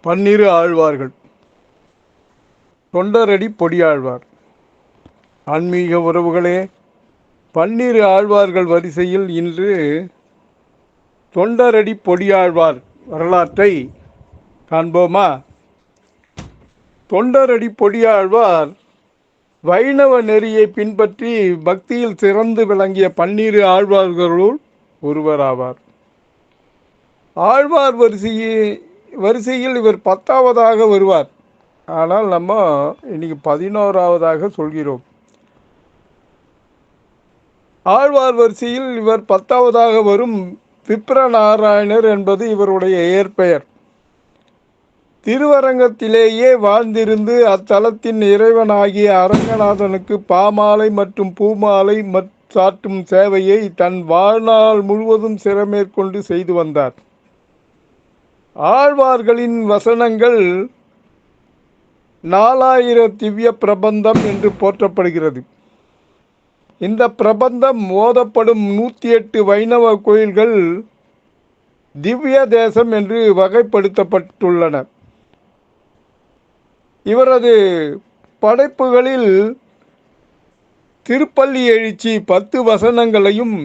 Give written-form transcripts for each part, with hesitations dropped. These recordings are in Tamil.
பன்னிரு ஆழ்வார்கள். தொண்டரடி பொடியாழ்வார். ஆன்மீக உறவுகளே, பன்னிரு ஆழ்வார்கள் வரிசையில் இன்று தொண்டரடி பொடியாழ்வார் வரலாற்றை காண்போமா? தொண்டரடி பொடியாழ்வார் வைணவ நெறியை பின்பற்றி பக்தியில் சிறந்து விளங்கிய பன்னிரு ஆழ்வார்களுள் ஒருவராவார். ஆழ்வார் வரிசையில் இவர் 10ஆவதாக வருவார். ஆனால் நம்ம இன்னைக்கு 11ஆவதாக சொல்கிறோம். ஆழ்வார் வரிசையில் இவர் 10ஆவதாக வரும் விப்ரநாராயணர் என்பது இவருடைய இயற்பெயர். திருவரங்கத்திலேயே வாழ்ந்திருந்து அத்தலத்தின் இறைவனாகிய அரங்கநாதனுக்கு பாமாலை மற்றும் பூமாலை சாற்றும் சேவையை தன் வாழ்நாள் முழுவதும் சிறமேற்கொண்டு செய்து வந்தார். ஆழ்வார்களின் வசனங்கள் 4000 திவ்ய பிரபந்தம் என்று போற்றப்படுகிறது. இந்த பிரபந்தம் ஓதப்படும் 108 வைணவ கோயில்கள் திவ்ய தேசம் என்று வகைப்படுத்தப்பட்டுள்ளன. இவரது படைப்புகளில் திருப்பள்ளி எழுச்சி 10 வசனங்களையும்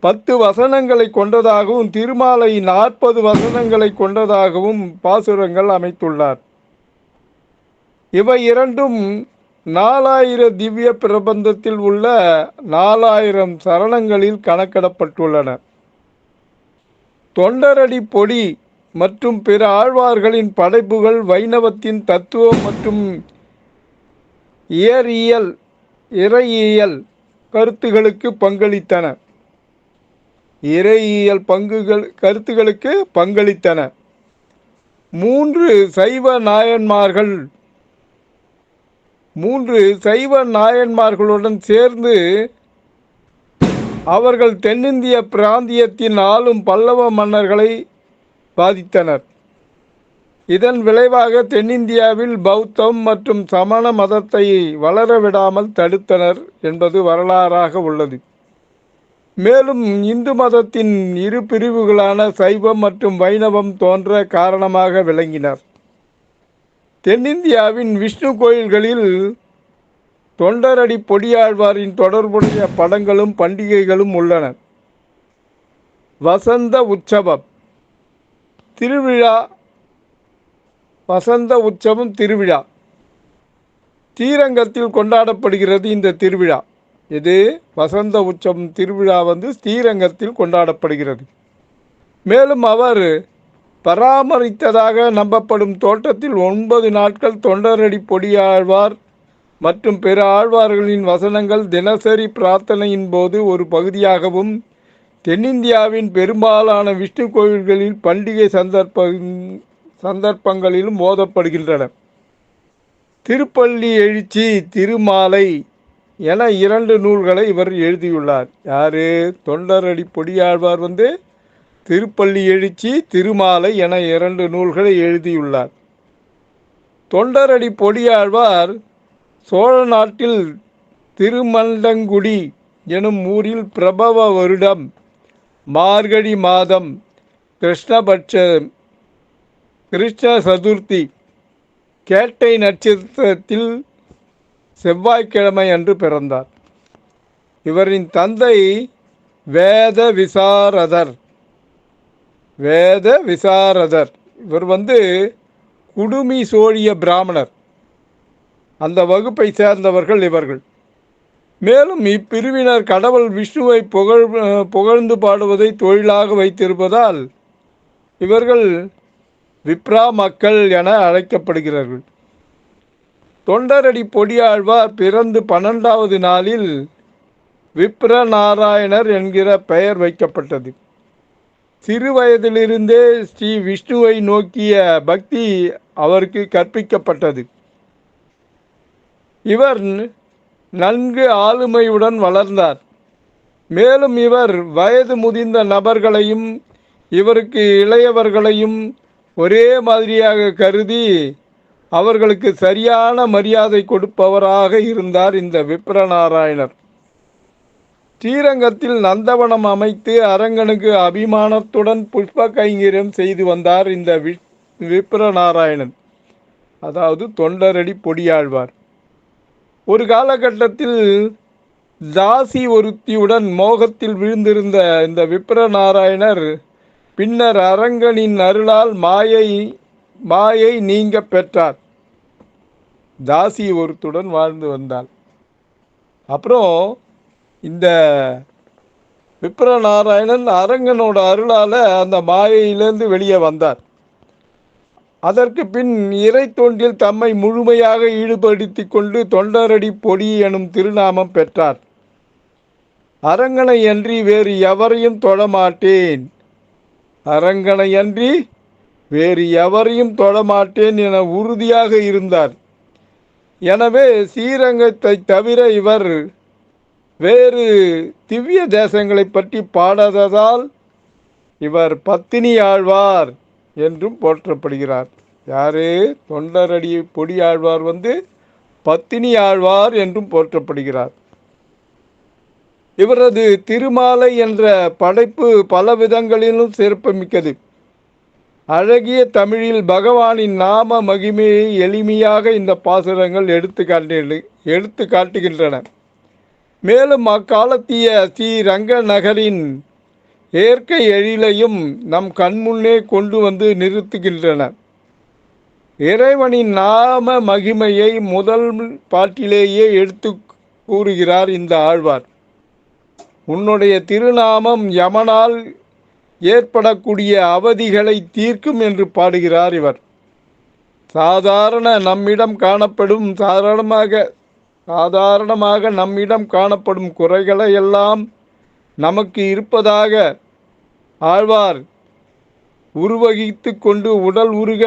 10 வசனங்களை கொண்டதாகவும் திருமாலை 40 வசனங்களை கொண்டதாகவும் பாசுரங்கள் அமைத்துள்ளார். இவை இரண்டும் 4000 திவ்ய பிரபந்தத்தில் உள்ள 4000 சரணங்களில் கணக்கிடப்பட்டுள்ளன. தொண்டரடி பொடி மற்றும் பிற ஆழ்வார்களின் படைப்புகள் வைணவத்தின் தத்துவம் மற்றும் இறையியல் கருத்துகளுக்கு பங்களித்தன. கருத்துகளுக்கு பங்களித்தன. 3 சைவ நாயன்மார்களுடன் சேர்ந்து அவர்கள் தென்னிந்திய பிராந்தியத்தின் ஆளும் பல்லவ மன்னர்களை பாதித்தனர். இதன் விளைவாக தென்னிந்தியாவில் பௌத்தம் மற்றும் சமண மதத்தை வளரவிடாமல் தடுத்தனர் என்பது வரலாறாக உள்ளது. மேலும் இந்து மதத்தின் இரு பிரிவுகளான சைவம் மற்றும் வைணவம் தோன்ற காரணமாக விளங்கினர். தென்னிந்தியாவின் விஷ்ணு கோயில்களில் தொண்டரடி பொடியாழ்வாரின் தொடர்புடைய படங்களும் பண்டிகைகளும் உள்ளன. வசந்த உற்சவம் திருவிழா ஸ்ரீரங்கத்தில் கொண்டாடப்படுகிறது. இந்த திருவிழா வசந்த உற்சவம் திருவிழா ஸ்ரீரங்கத்தில் கொண்டாடப்படுகிறது. மேலும் அவர் பராமரித்ததாக நம்பப்படும் தோட்டத்தில் 9 நாட்கள் தொண்டரடி பொடியாழ்வார் மற்றும் பிற ஆழ்வார்களின் வசனங்கள் தினசரி பிரார்த்தனையின் போது ஒரு பகுதியாகவும் தென்னிந்தியாவின் பெரும்பாலான விஷ்ணு கோயில்களில் பண்டிகை சந்தர்ப்பங்களிலும் ஓதப்படுகின்றன. திருப்பள்ளி எழுச்சி, திருமாலை என 2 நூல்களை இவர் எழுதியுள்ளார். யாரு? தொண்டரடி பொடியாழ்வார் திருப்பள்ளி எழுச்சி, திருமாலை என 2 நூல்களை எழுதியுள்ளார். தொண்டரடி பொடியாழ்வார் சோழ நாட்டில் திருமண்டங்குடி எனும் ஊரில் பிரபவ வருடம் மார்கழி மாதம் கிருஷ்ண சதுர்த்தி கேட்டை நட்சத்திரத்தில் செவ்வாய்க்கிழமை அன்று பிறந்தார். இவரின் தந்தை வேத விசாரதர். இவர் குடுமி சோழிய பிராமணர். அந்த வகுப்பை சேர்ந்தவர்கள் இவர்கள். மேலும் இப்பிரிவினர் கடவுள் விஷ்ணுவை புகழ்ந்து பாடுவதை தொழிலாக வைத்திருப்பதால் இவர்கள் விப்ரா மக்கள் என அழைக்கப்படுகிறார்கள். தொண்டரடி பொடியாழ்வார் பிறந்து 12வது நாளில் விப்ரநாராயணர் என்கிற பெயர் வைக்கப்பட்டது. சிறு வயதிலிருந்தே ஸ்ரீ விஷ்ணுவை நோக்கிய பக்தி அவருக்கு கற்பிக்கப்பட்டது. இவர் நன்கு ஆளுமையுடன் வளர்ந்தார். மேலும் இவர் வயது முதிர்ந்த நபர்களையும் இவருக்கு இளையவர்களையும் ஒரே மாதிரியாக கருதி அவர்களுக்கு சரியான மரியாதை கொடுப்பவராக இருந்தார் இந்த விப்ரநாராயணர். ஸ்ரீரங்கத்தில் நந்தவனம் அமைத்து அரங்கனுக்கு அபிமானத்துடன் புஷ்ப கைங்கரியம் செய்து வந்தார் இந்த விப்ரநாராயணன், அதாவது தொண்டரடி பொடியாழ்வார். ஒரு காலகட்டத்தில் தாசி ஒருத்தியுடன் மோகத்தில் விழுந்திருந்த இந்த விப்ரநாராயணர் பின்னர் அரங்கனின் அருளால் மாயை நீங்க பெற்றார். தாசி ஒருத்துடன் வாழ்ந்து வந்தாள். அப்புறம் இந்த விப்ரநாராயணன் அரங்கனோட அருளால அந்த மாயையிலிருந்து வெளியே வந்தார். அதற்கு பின் இறை தொண்டில் தம்மை முழுமையாக ஈடுபடுத்தி கொண்டு தொண்டரடி பொடி எனும் திருநாமம் பெற்றார். அரங்கனையன்றி வேறு எவரையும் தொடமாட்டேன், அரங்கனையன்றி வேறு எவரையும் தொடமாட்டேன் என உறுதியாக இருந்தார். எனவே ஸ்ரீரங்கத்தை தவிர இவர் வேறு திவ்ய தேசங்களை பற்றி பாடாததால் இவர் பத்தினி ஆழ்வார் என்றும் போற்றப்படுகிறார். யாரு? தொண்டரடி பொடி ஆழ்வார் பத்தினி ஆழ்வார் என்றும் போற்றப்படுகிறார். இவரது திருமாலை என்ற படைப்பு பல விதங்களிலும் சிறப்புமிக்கது. அழகிய தமிழில் பகவானின் நாம மகிமையை எளிமையாக இந்த பாசுரங்கள் எடுத்து காட்டுகின்றன. மேலும் அக்காலத்திய ஸ்ரீரங்க நகரின் இயற்கை எழிலையும் நம் கண்முன்னே கொண்டு வந்து நிறுத்துகின்றன. இறைவனின் நாம மகிமையை முதல் பாட்டிலேயே எடுத்து கூறுகிறார் இந்த ஆழ்வார். உன்னுடைய திருநாமம் யமனால் ஏற்படக்கூடிய அவதிகளை தீர்க்கும் என்று பாடுகிறார் இவர். சாதாரணமாக நம்மிடம் காணப்படும் குறைகளை எல்லாம் நமக்கு இருப்பதாக ஆழ்வார் உருவகித்து கொண்டு உடல் உருக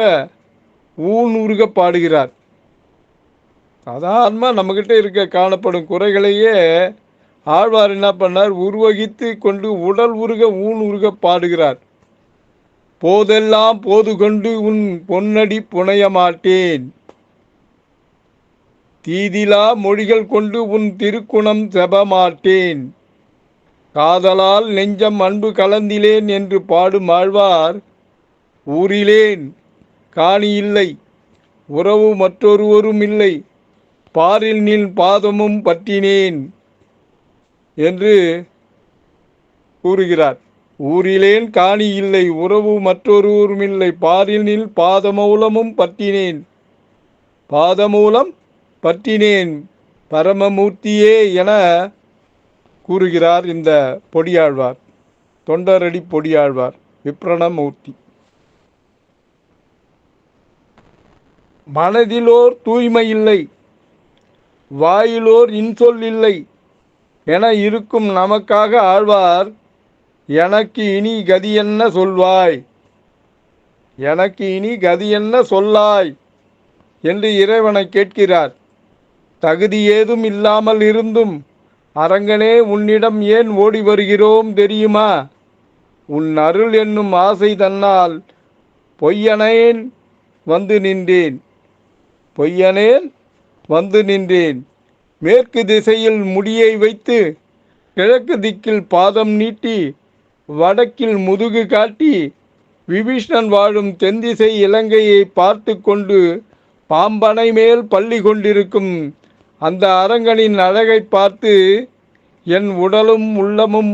ஊன் உருக பாடுகிறார். சாதாரணமாக நம்மகிட்ட காணப்படும் குறைகளையே ஆழ்வார் என்ன பண்ணார்? உருவகித்து கொண்டு உடல் உருக ஊன் உருக பாடுகிறார். போதெல்லாம் போது கொண்டு உன் பொன்னடி புனைய மாட்டேன், தீதிலா மொழிகள் கொண்டு உன் திருக்குணம் செபமாட்டேன், காதலால் நெஞ்சம் அன்பு கலந்திலேன் என்று பாடும் ஆழ்வார், ஊரிலேன் காணி இல்லை, உறவு மற்றொருவரும் இல்லை, பாரில் நில் பாதமும் பற்றினேன் என்று கூறுகிறார். ஊரிலேன் காணி இல்லை, உறவு மற்றொருவரும் இல்லை, பாரில் நில் பாதமூலமும் பற்றினேன், பாதமூலம் பற்றினேன் பரமமூர்த்தியே என கூறுகிறார் இந்த பொடியாழ்வார், தொண்டரடி பொடியாழ்வார் விப்ரணமூர்த்தி. மனதிலோர் தூய்மை இல்லை, வாயிலோர் இன்சொல் இல்லை என இருக்கும் நமக்காக ஆழ்வார், எனக்கு இனி கதி என்ன சொல்வாய், எனக்கு இனி கதி என்ன சொல்லாய் என்று இறைவனை கேட்கிறார். தகுதி ஏதும் இல்லாமல் இருந்தும் அரங்கனே உன்னிடம் ஏன் ஓடி வருகிறோம் தெரியுமா? உன் அருள் என்னும் ஆசை தன்னால் பொய்யனேன் வந்து நின்றேன். மேற்கு திசையில் முடியை வைத்து கிழக்கு திக்கில் பாதம் நீட்டி வடக்கில் முதுகு காட்டி விபீஷ்ணன் வாழும் தென்திசை இலங்கையை பார்த்து கொண்டு பாம்பனை மேல் பள்ளி கொண்டிருக்கும் அந்த அரங்கனின் அழகை பார்த்து என் உடலும் உள்ளமும்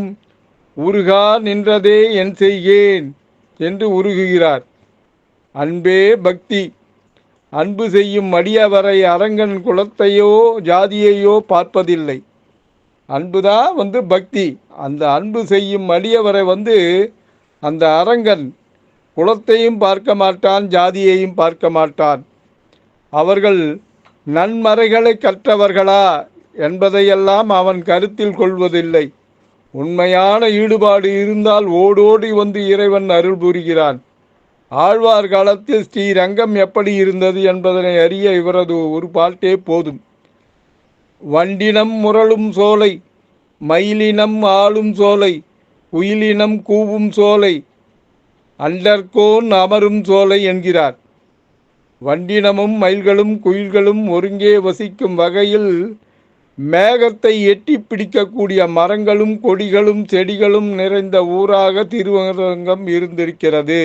உருகா நின்றதே என் செய்கேன் என்று உருகுகிறார். அன்பே பக்தி. அன்பு செய்யும் அடியவரை அரங்கன் குலத்தையோ ஜாதியையோ பார்ப்பதில்லை. அன்புதான் பக்தி. அந்த அன்பு செய்யும் அடியவரை அந்த அரங்கன் குலத்தையும் பார்க்க மாட்டான், ஜாதியையும் பார்க்க மாட்டான். அவர்கள் நன்மறைகளை கற்றவர்களா என்பதையெல்லாம் அவன் கருத்தில் கொள்வதில்லை. உண்மையான ஈடுபாடு இருந்தால் ஓடோடி இறைவன் அருள் புரிகிறான். ஆழ்வார் காலத்தில் ஸ்ரீரங்கம் எப்படி இருந்தது என்பதனை அறிய இவரது ஒரு பாட்டே போதும். வண்டினம் முரளும் சோலை, மயிலினம் ஆளும் சோலை, குயிலினம் கூவும் சோலை, அண்டர்கோன் அமரும் சோலை என்கிறார். வண்டினமும் மயில்களும் குயில்களும் ஒருங்கே வசிக்கும் வகையில் மேகத்தை எட்டி பிடிக்கக்கூடிய மரங்களும் கொடிகளும் செடிகளும் நிறைந்த ஊராக திருவரங்கம் இருந்திருக்கிறது.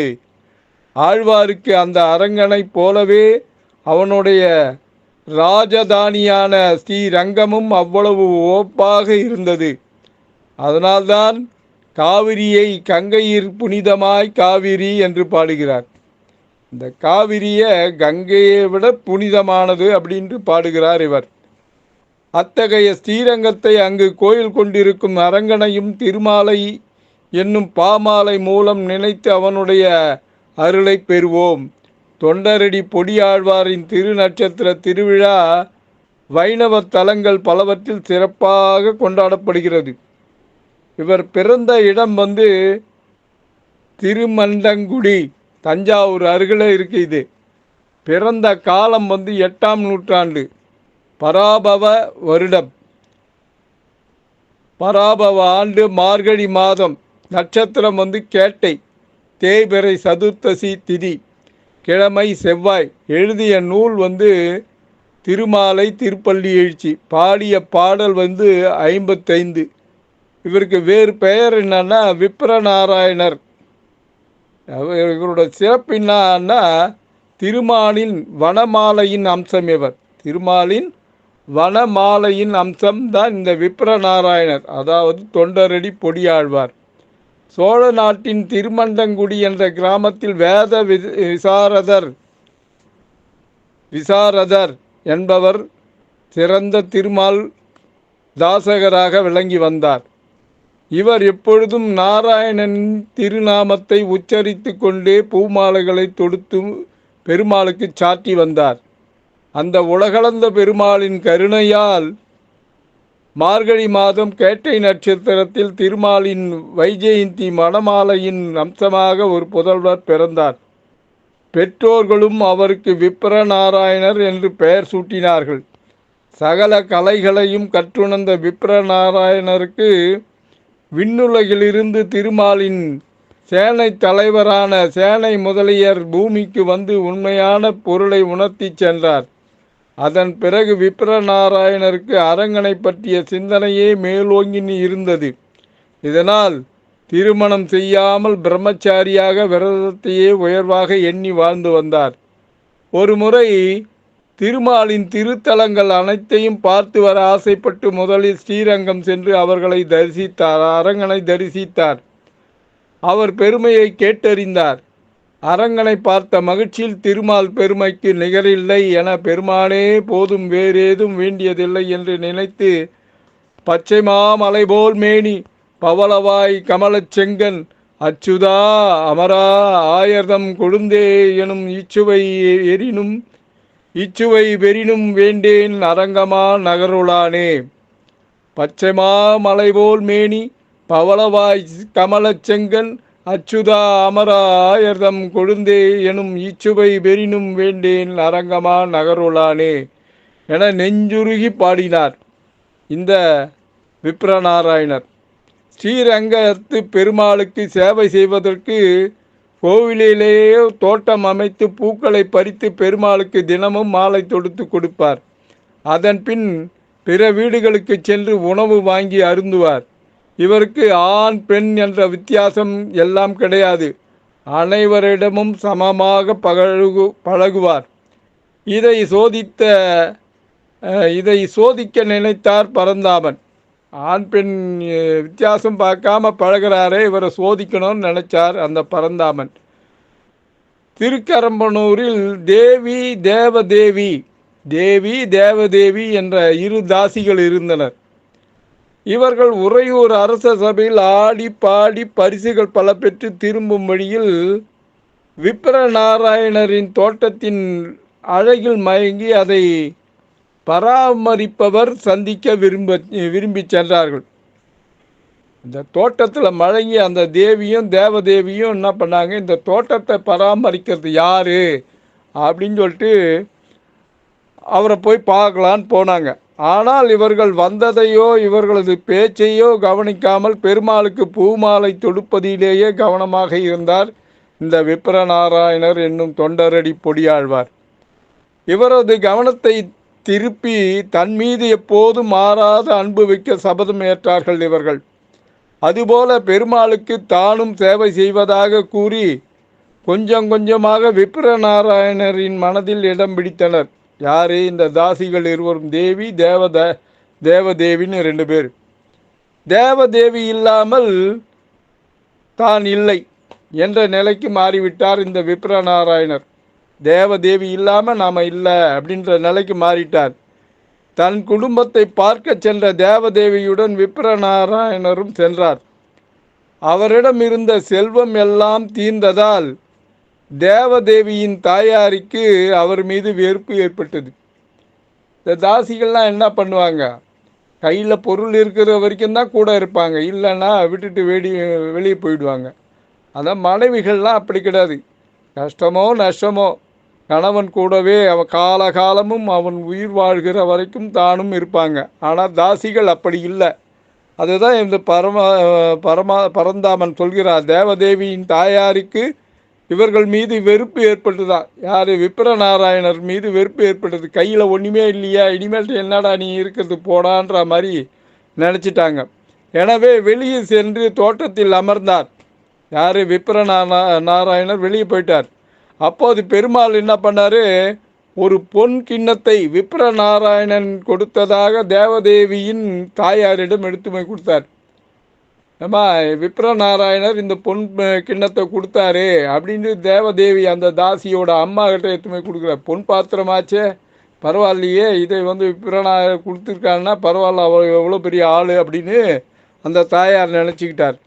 ஆழ்வாருக்கு அந்த அரங்கனைப் போலவே அவனுடைய ராஜதானியான ஸ்ரீரங்கமும் அவ்வளவு ஓப்பாக இருந்தது. அதனால்தான் காவிரியை கங்கையிற் புனிதமாய் காவிரி என்று பாடுகிறார். இந்த காவிரியை கங்கையை விட புனிதமானது அப்படின்று பாடுகிறார் இவர். அத்தகைய ஸ்ரீரங்கத்தை அங்கு கோயில் கொண்டிருக்கும் அரங்கனையும் திருமாலை என்னும் பாமாலை மூலம் நினைத்து அவனுடைய அருளை பெறுவோம். தொண்டரடி பொடியாழ்வாரின் திருநட்சத்திர திருவிழா வைணவ தலங்கள் பலவற்றில் சிறப்பாக கொண்டாடப்படுகிறது. இவர் பிறந்த இடம் திருமண்டங்குடி, தஞ்சாவூர் அருகில் இருக்கு. இது பிறந்த காலம் 8ஆம் நூற்றாண்டு, பராபவ வருடம், பராபவ ஆண்டு, மார்கழி மாதம், நட்சத்திரம் கேட்டை, தேய்பிறை சதுர்த்தசி திதி, கிழமை செவ்வாய். எழுதிய நூல் திருமாலை திருப்பள்ளி எழுச்சி. பாடிய பாடல் 55. இவருக்கு வேறு பெயர் என்னன்னா விப்ரநாராயணர். இவரோட சிறப்பு என்னன்னா திருமாலின் வனமாலையின் அம்சம். இவர் திருமாலின் வனமாலையின் அம்சம் தான் இந்த விப்ரநாராயணர், அதாவது தொண்டரடி பொடியாழ்வார். சோழ நாட்டின் திருமண்டங்குடி என்ற கிராமத்தில் வேத விசாரதர் என்பவர் சிறந்த திருமால் தாசகராக விளங்கி வந்தார். இவர் எப்பொழுதும் நாராயணனின் திருநாமத்தை உச்சரித்து கொண்டே பூமாலைகளை தொடுத்து பெருமாளுக்கு சாட்டி வந்தார். அந்த உலகளந்த பெருமாளின் கருணையால் மார்கழி மாதம் கேட்டை நட்சத்திரத்தில் திருமாலின் வைஜெயந்தி மணமாலையின் அம்சமாக ஒரு புதல்வர் பிறந்தார். பெற்றோர்களும் அவருக்கு விப்ரநாராயணர் என்று பெயர் சூட்டினார்கள். சகல கலைகளையும் கற்றுணர்ந்த விப்ரநாராயணருக்கு விண்ணுலகிலிருந்து திருமாலின் சேனை தலைவரான சேனை முதலியர் பூமிக்கு உண்மையான பொருளை உணர்த்தி சென்றார். அதன் பிறகு விப்ரநாராயணருக்கு அரங்கனை பற்றிய சிந்தனையே மேலோங்கி இருந்தது. இதனால் திருமணம் செய்யாமல் பிரம்மச்சாரியாக விரதத்தையே உயர்வாக எண்ணி வாழ்ந்து வந்தார். ஒரு முறை திருமாலின் திருத்தலங்கள் அனைத்தையும் பார்த்து வர ஆசைப்பட்டு முதலில் ஸ்ரீரங்கம் சென்று அவர்களை தரிசித்தார். அரங்கனை தரிசித்தார். அவர் பெருமையை கேட்டறிந்தார். அரங்கனை பார்த்த மகிழ்ச்சியில் திருமால் பெருமைக்கு நிகரில்லை என பெருமானே போதும், வேறேதும் வேண்டியதில்லை என்று நினைத்து பச்சைமா மலைபோல் மேனி, பவளவாய் கமலச் செங்கன், அச்சுதா அமரா ஆயர்தம் கொழுந்தே எனும் இச்சுவை பெறினும் வேண்டேன் அரங்கமா நகருளானே. பச்சைமா மலைபோல் மேனி, பவளவாய் கமலச் செங்கன், அச்சுதா அமரா ஆயர்தம் கொழுந்தே எனும் இச்சுவை பெறினும் வேண்டேன் அரங்கமா நகருளானே என நெஞ்சுருகி பாடினார் இந்த விப்ரநாராயணர். ஸ்ரீரங்கத்து பெருமாளுக்கு சேவை செய்வதற்கு கோவிலிலேயே தோட்டம் அமைத்து பூக்களை பறித்து பெருமாளுக்கு தினமும் மாலை தொடுத்து கொடுப்பார். அதன் பின் பிற வீடுகளுக்கு சென்று உணவு வாங்கி அருந்துவார். இவருக்கு ஆண் பெண் என்ற வித்தியாசம் எல்லாம் கிடையாது. அனைவரிடமும் சமமாக பழகுவார். இதை சோதிக்க நினைத்தார் பரந்தாமன். ஆண் பெண் வித்தியாசம் பார்க்காம பழகிறாரே, இவரை சோதிக்கணும்னு நினைச்சார் அந்த பரந்தாமன். திருக்கரம்பனூரில் தேவி தேவதேவி என்ற இரு தாசிகள் இருந்தனர். இவர்கள் உறையூர் அரச சபையில் ஆடி பாடி பரிசுகள் பல பெற்று திரும்பும் வழியில் விப்ரநாராயணரின் தோட்டத்தின் அழகில் மயங்கி அதை பராமரிப்பவர் சந்திக்க விரும்பி சென்றார்கள். இந்த தோட்டத்தில் மழங்கி அந்த தேவியும் தேவதேவியும் என்ன பண்ணாங்க, இந்த தோட்டத்தை பராமரிக்கிறது யாரு அப்படின்னு சொல்லிட்டு அவரை போய் பார்க்கலான்னு போனாங்க. ஆனால் இவர்கள் வந்ததையோ இவர்களது பேச்சையோ கவனிக்காமல் பெருமாளுக்கு பூமாலை தொடுப்பதிலேயே கவனமாக இருந்தார் இந்த விப்ரநாராயணர் என்னும் தொண்டரடி பொடியாழ்வார். இவரது கவனத்தை திருப்பி தன் மீது எப்போதும் மாறாத அன்பு வைக்க சபதம் ஏற்றார்கள் இவர்கள். அதுபோல பெருமாளுக்கு தானும் சேவை செய்வதாக கூறி கொஞ்சம் கொஞ்சமாக விப்ரநாராயணரின் மனதில் இடம் பிடித்தனர். யாரு? இந்த தாசிகள் இருவரும். தேவதேவின்னு 2 பேர். தேவதேவி இல்லாமல் தான் இல்லை என்ற நிலைக்கு மாறிவிட்டார் இந்த விப்ரநாராயணர். தேவதேவி இல்லாமல் நாம் இல்லை அப்படின்ற நிலைக்கு மாறிட்டார். தன் குடும்பத்தை பார்க்க சென்ற தேவதேவியுடன் விப்ரநாராயணரும் சென்றார். அவரிடம் இருந்த செல்வம் எல்லாம் தீர்ந்ததால் தேவதேவியின் தாயாருக்கு அவர் மீது வெறுப்பு ஏற்பட்டது. இந்த தாசிகள்லாம் என்ன பண்ணுவாங்க? கையில் பொருள் இருக்கிற வரைக்கும் தான் கூட இருப்பாங்க, இல்லைன்னா விட்டுட்டு வெளியே போயிடுவாங்க. அதான் மனைவிகள்லாம் அப்படி கிடையாது. கஷ்டமோ நஷ்டமோ கணவன் கூடவே அவன் காலகாலமும் அவன் உயிர் வாழ்கிற வரைக்கும் தானும் இருப்பாங்க. ஆனால் தாசிகள் அப்படி இல்லை. அதுதான் இந்த பரந்தாமன் சொல்கிறார். தேவதேவியின் தாயாருக்கு இவர்கள் மீது வெறுப்பு ஏற்பட்டுதான். யார்? விப்ரநாராயணர் மீது வெறுப்பு ஏற்பட்டது. கையில் ஒன்றுமே இல்லையா, இனிமேல் என்னடா நீ இருக்கிறது போடான்ற மாதிரி நினச்சிட்டாங்க. எனவே வெளியே சென்று தோட்டத்தில் அமர்ந்தார். யார்? நாராயணர் வெளியே போயிட்டார். அப்போது பெருமாள் என்ன பண்ணார்? ஒரு பொன் கிண்ணத்தை விப்ரநாராயணன் கொடுத்ததாக தேவதேவியின் தாயாரிடம் எடுத்து போய் கொடுத்தார். ஏம்மா, விப்ரநாராயணர் இந்த பொன் கிண்ணத்தை கொடுத்தாரு அப்படின்னு தேவதேவி அந்த தாசியோட அம்மா கிட்ட எடுத்து போய் கொடுக்குறார். பொன் பாத்திரமாச்சே, பரவாயில்லையே, இதை விப்ரநாராயணர் கொடுத்துருக்காங்கன்னா பரவாயில்ல, அவள் எவ்வளோ பெரிய ஆள் அப்படின்னு அந்த தாயார் நினச்சிக்கிட்டார்.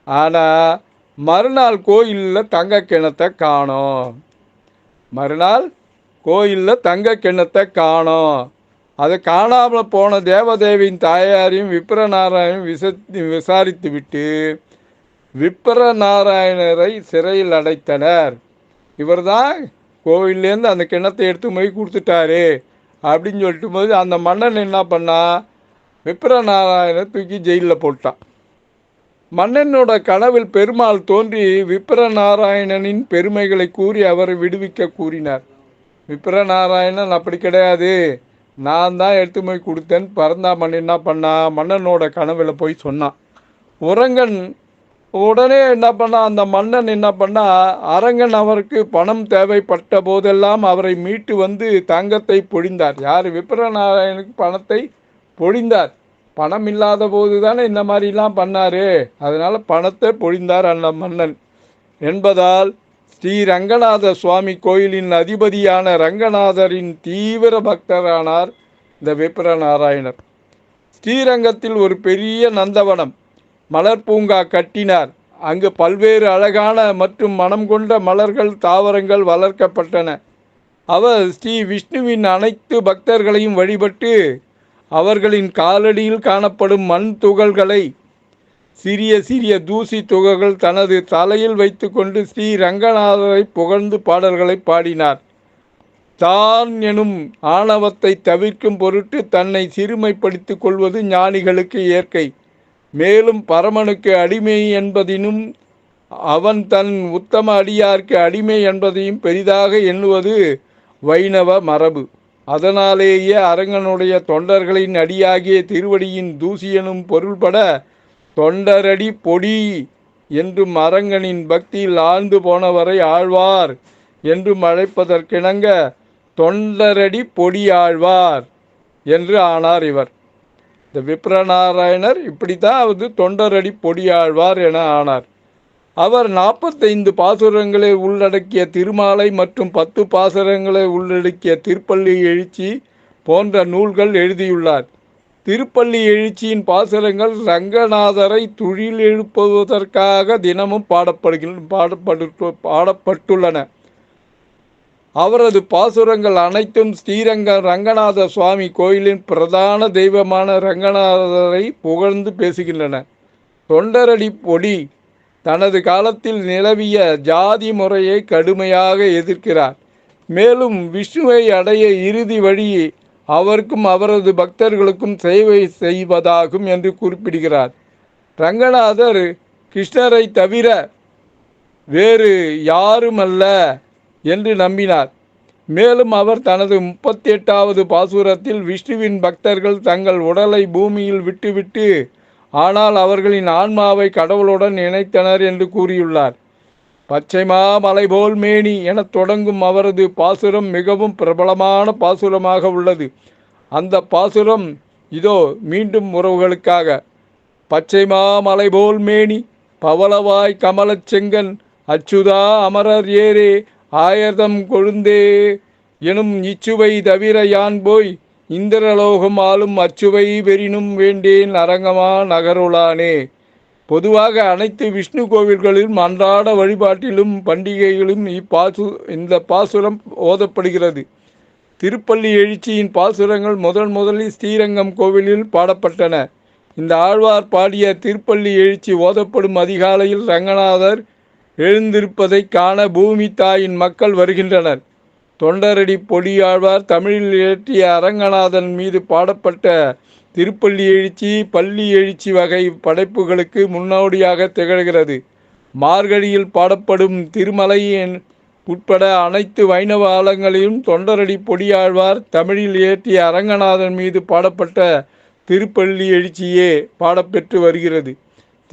ஆனால் மறுநாள் கோயிலில் தங்க கிணத்தை காணோம். மறுநாள் கோயிலில் தங்க கிணத்தை காணோம். அதை காணாமல் போன தேவதேவியின் தாயாரையும் விப்ரநாராயணன் விசாரித்து விட்டு விப்ரநாராயணரை சிறையில் அடைத்தனர். இவர் தான் கோவில்லேருந்து அந்த கிணத்தை எடுத்து போய் கொடுத்துட்டாரு அப்படின்னு சொல்லிட்டு போது அந்த மன்னன் என்ன பண்ணா? விப்ரநாராயணர் தூக்கி ஜெயிலில் போட்டான். மன்னனோட கனவில் பெருமாள் தோன்றி விப்ரநாராயணனின் பெருமைகளை கூறி அவரை விடுவிக்க கூறினார். விப்ரநாராயணன் அப்படி கிடையாது, நான் தான் எடுத்து போய் கொடுத்தேன். பரந்தாமன் என்ன பண்ணா? மன்னனோட கனவில் போய் சொன்னான். உரங்கன் உடனே என்ன பண்ணா? அந்த மன்னன் என்ன பண்ணா? அரங்கன் அவருக்கு பணம் தேவைப்பட்ட போதெல்லாம் அவரை மீட்டு வந்து தங்கத்தை பொழிந்தார். யார்? விப்ரநாராயணனுக்கு பணத்தை பொழிந்தார். பணம் இல்லாத போது தானே இந்த மாதிரிலாம் பண்ணார். அதனால் பணத்தை பொழிந்தார் அந்த மன்னன் என்பதால் ஸ்ரீ ரங்கநாத சுவாமி கோயிலின் அதிபதியான ரங்கநாதரின் தீவிர பக்தரானார் இந்த விப்ரநாராயணர். ஸ்ரீரங்கத்தில் ஒரு பெரிய நந்தவனம் மலர் பூங்கா கட்டினார். அங்கு பல்வேறு அழகான மற்றும் மனம் கொண்ட மலர்கள், தாவரங்கள் வளர்க்கப்பட்டன. அவர் ஸ்ரீ விஷ்ணுவின் அனைத்து பக்தர்களையும் வழிபட்டு அவர்களின் காலடியில் காணப்படும் மண் துகள்களை, சிறிய சிறிய தூசி துகள்கள் தனது தலையில் வைத்து கொண்டு ஸ்ரீ ரங்கநாதரை புகழ்ந்து பாடல்களை பாடினார். தான் எனும் ஆணவத்தை தவிர்க்கும் பொருட்டு தன்னை சிறுமைப்படுத்திக் கொள்வது ஞானிகளுக்கு இயற்கை. மேலும் பரமனுக்கு அடிமை என்பதினும் அவன் தன் உத்தம அடியார்க்கு அடிமை என்பதையும் பெரிதாக எண்ணுவது வைணவ மரபு. அதனாலேயே அரங்கனுடைய தொண்டர்களின் அடியாகிய திருவடியின் தூசியனும் பொருள்பட தொண்டரடி பொடி என்றும் அரங்கனின் பக்தியில் ஆழ்ந்து போனவரை ஆழ்வார் என்றும் அழைப்பதற்கிணங்க தொண்டரடி பொடி ஆழ்வார் என்று ஆனார் இவர். இந்த விப்ரநாராயணர் இப்படித்தான் தொண்டரடி பொடி ஆழ்வார் என ஆனார். அவர் 45 பாசுரங்களை உள்ளடக்கிய திருமாலை மற்றும் 10 பாசுரங்களை உள்ளடக்கிய திருப்பள்ளி எழுச்சி போன்ற நூல்கள் எழுதியுள்ளார். திருப்பள்ளி எழுச்சியின் பாசுரங்கள் ரங்கநாதரை துழில் எழுப்புவதற்காக தினமும் பாடப்பட்டுள்ளன. அவரது பாசுரங்கள் அனைத்தும் ஸ்ரீரங்க ரங்கநாத சுவாமி கோயிலின் பிரதான தெய்வமான ரங்கநாதரை புகழ்ந்து பேசுகின்றன. தொண்டரடி பொடி தனது காலத்தில் நிலவிய ஜாதி முறையை கடுமையாக எதிர்க்கிறார். மேலும் விஷ்ணுவை அடைய இறுதி வழி அவருக்கும் அவரது பக்தர்களுக்கும் சேவை செய்வதாகும் என்று குறிப்பிடுகிறார். ரங்கநாதர் கிருஷ்ணரை தவிர வேறு யாருமல்ல என்று நம்பினார். மேலும் அவர் தனது 38வது பாசுரத்தில் விஷ்ணுவின் பக்தர்கள் தங்கள் உடலை பூமியில் விட்டுவிட்டு ஆனால் அவர்களின் ஆன்மாவை கடவுளுடன் இணைத்தனர் என்று கூறியுள்ளார். பச்சைமா மலைபோல் மேனி எனத் தொடங்கும் அவரது பாசுரம் மிகவும் பிரபலமான பாசுரமாக உள்ளது. அந்த பாசுரம் இதோ மீண்டும் உறவுகளுக்காக. பச்சைமா மலைபோல் மேனி பவளவாய் கமலச் செங்கன் அச்சுதா அமரர் ஏரே ஆயர்தம் கொழுந்தே எனும் இச்சுவை தவிர யான் போய் இந்திரலோகம் ஆளும் அச்சுவை பெறினும் வேண்டேன் அரங்கமா நகருளானே. பொதுவாக அனைத்து விஷ்ணு கோவில்களிலும் அன்றாட வழிபாட்டிலும் பண்டிகைகளும் இந்த பாசுரம் ஓதப்படுகிறது. திருப்பள்ளி எழுச்சியின் பாசுரங்கள் முதலில் ஸ்ரீரங்கம் கோவிலில் பாடப்பட்டன. இந்த ஆழ்வார் பாடிய திருப்பள்ளி எழுச்சி ஓதப்படும் அதிகாலையில் ரங்கநாதர் எழுந்திருப்பதை காண பூமி தாயின் மக்கள் வருகின்றனர். தொண்டரடி பொடியாழ்வார் தமிழில் இயற்றிய அரங்கநாதன் மீது பாடப்பட்ட திருப்பள்ளி எழுச்சி பள்ளி எழுச்சி வகை படைப்புகளுக்கு முன்னோடியாக திகழ்கிறது. மார்கழியில் பாடப்படும் திருமலையின் உட்பட அனைத்து வைணவ ஆலங்களிலும் தொண்டரடி பொடியாழ்வார் தமிழில் இயற்றிய அரங்கநாதன் மீது பாடப்பட்ட திருப்பள்ளி எழுச்சியே பாடப்பெற்று வருகிறது.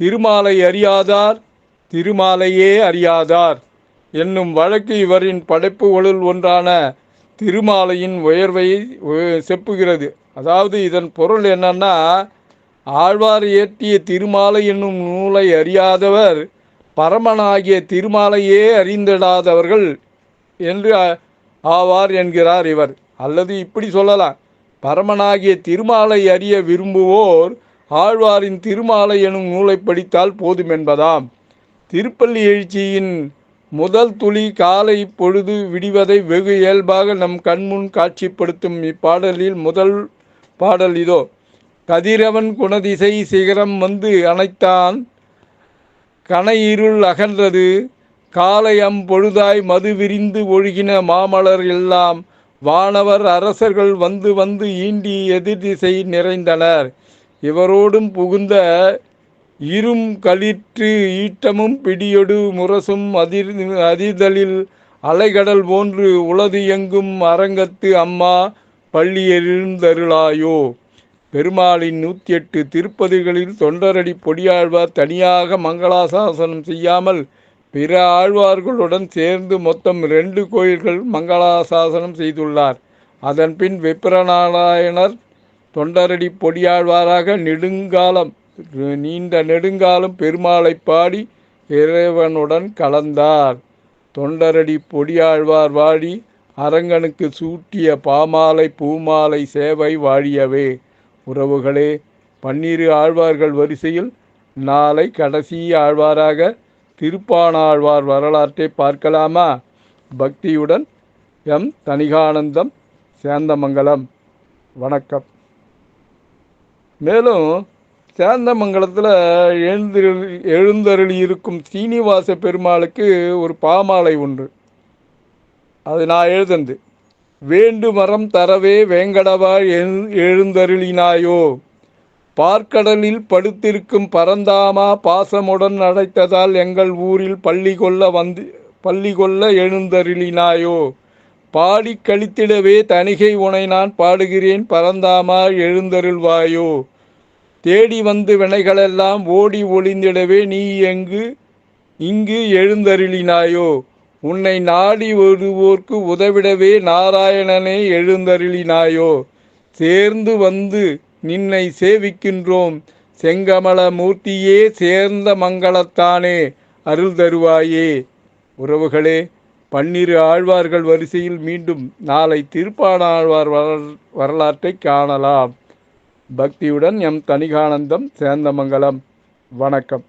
திருமாலை அறியாதார் திருமாலையே அறியாதார் என்னும் வழக்கு இவரின் படைப்புகளுள் ஒன்றான திருமாலையின் உயர்வை செப்புகிறது. அதாவது இதன் பொருள் என்னன்னா, ஆழ்வார் இயற்றிய திருமாலை என்னும் நூலை அறியாதவர் பரமனாகிய திருமாலையே அறிந்திடாதவர்கள் என்று ஆவார் என்கிறார் இவர். அல்லது இப்படி சொல்லலாம், பரமனாகிய திருமாலை அறிய விரும்புவோர் ஆழ்வாரின் திருமாலை எனும் நூலை படித்தால் போதும் என்பதாம். திருப்பள்ளி எழுச்சியின் முதல் துளி காலை பொழுது விடிவதை வெகு இயல்பாக நம் கண்முன் காட்சிப்படுத்தும் இப்பாடலில் முதல் பாடல் இதோ. கதிரவன் குணதிசை சிகரம் வந்து அணைத்தான் கனையிருள் அகன்றது காலையம் பொழுதாய் மது விரிந்து ஒழுகின மாமலர் எல்லாம் வானவர் அரசர்கள் வந்து வந்து ஈண்டி எதிர்திசை நிறைந்தனர். இவரோடும் புகுந்த இரும் களிற்று ஈட்டமும் பிடியொடு முரசும் அதிர்தலில் அலைகடல் போன்று உளது எங்கும் அரங்கத்து அம்மா பள்ளி எழுந்தருளாயோ. பெருமாளின் 108 திருப்பதிகளில் தொண்டரடி பொடியாழ்வார் தனியாக மங்களாசாசனம் செய்யாமல் பிற ஆழ்வார்களுடன் சேர்ந்து மொத்தம் 2 கோயில்கள் மங்களாசாசனம் செய்துள்ளார். அதன்பின் விப்ரநாராயணர் தொண்டரடி பொடியாழ்வாராக நீண்ட நெடுங்காலம் பெருமாளை பாடி இறைவனுடன் கலந்தார். தொண்டரடி பொடியாழ்வார் வாடி அரங்கனுக்கு சூட்டிய பாமாலை பூமாலை சேவை வாழியவே. உறவுகளே, 12 ஆழ்வார்கள் வரிசையில் நாளை கடைசி ஆழ்வாராக திருப்பாணாழ்வார் வரலாற்றை பார்க்கலாமா? பக்தியுடன் எம் தணிகானந்தம், சேந்தமங்கலம். வணக்கம். மேலும் சேந்தமங்கலத்தில் எழுந்தருளி இருக்கும் சீனிவாச பெருமாளுக்கு ஒரு பாமாலை உண்டு. அது நான் எழுதுந்து. வேண்டு மரம் தரவே வேங்கடவா எழுந்தருளினாயோ. பார்க்கடலில் படுத்திருக்கும் பரந்தாமா பாசமுடன் அடைத்ததால் எங்கள் ஊரில் பள்ளி கொள்ள எழுந்தருளினாயோ. பாடி கழித்திடவே தணிகை உனை நான் பாடுகிறேன் பரந்தாமா எழுந்தருள்வாயோ. தேடி வந்து வினைகளெல்லாம் ஓடி ஒளிந்திடவே நீ இங்கு எழுந்தருளினாயோ. உன்னை நாடி வருவோர்க்கு உதவிடவே நாராயணனே எழுந்தருளினாயோ. சேர்ந்து வந்து நின்னை சேவிக்கின்றோம் செங்கமல மூர்த்தியே சேர்ந்த மங்களத்தானே அருள் தருவாயே. உறவுகளே, 12 ஆழ்வார்கள் வரிசையில் மீண்டும் நாளை திருப்பாணாழ்வார் வரலாற்றை காணலாம். பக்தியுடன் எம் தணிகானந்தம், சேந்தமங்கலம். வணக்கம்.